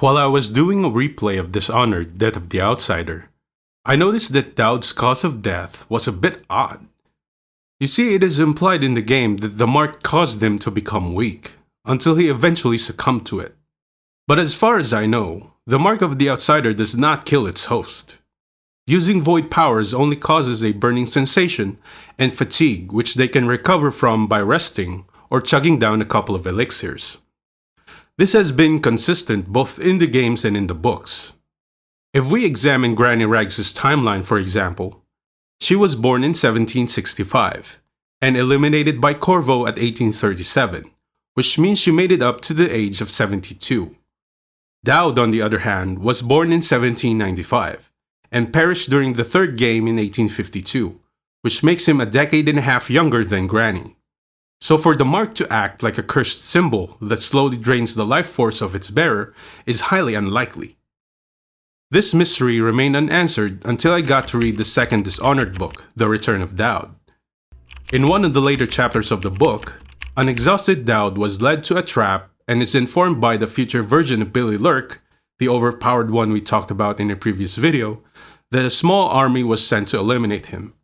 While I was doing a replay of Dishonored, Death of the Outsider, I noticed that Daud's cause of death was a bit odd. You see, it is implied in the game that the mark caused him to become weak, until he eventually succumbed to it. But as far as I know, the mark of the outsider does not kill its host. Using void powers only causes a burning sensation and fatigue, which they can recover from by resting or chugging down a couple of elixirs. This has been consistent both in the games and in the books. If we examine Granny Rags' timeline, for example, she was born in 1765 and eliminated by Corvo at 1837, which means she made it up to the age of 72. Daud, on the other hand, was born in 1795 and perished during the third game in 1852, which makes him a decade and a half younger than Granny. So for the mark to act like a cursed symbol that slowly drains the life force of its bearer is highly unlikely. This mystery remained unanswered until I got to read the second Dishonored book, The Return of Daud. In one of the later chapters of the book, an exhausted Daud was led to a trap and is informed by the future version of Billy Lurk, the overpowered one we talked about in a previous video, that a small army was sent to eliminate him.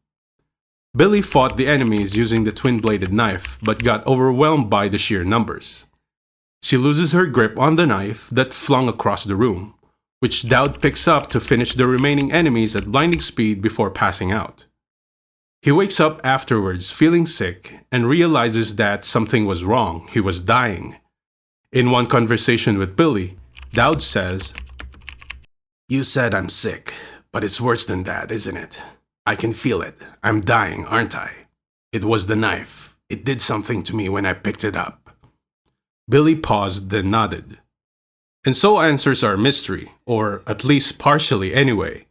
Billy fought the enemies using the twin-bladed knife, but got overwhelmed by the sheer numbers. She loses her grip on the knife that flung across the room, which Daud picks up to finish the remaining enemies at blinding speed before passing out. He wakes up afterwards feeling sick and realizes that something was wrong, he was dying. In one conversation with Billy, Daud says, "You said I'm sick, but it's worse than that, isn't it? I can feel it. I'm dying, aren't I? It was the knife. It did something to me when I picked it up." Billy paused, then nodded. And so answers our mystery, or at least partially anyway,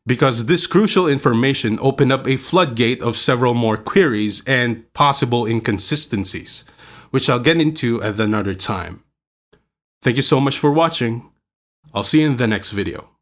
because this crucial information opened up a floodgate of several more queries and possible inconsistencies, which I'll get into at another time. Thank you so much for watching. I'll see you in the next video.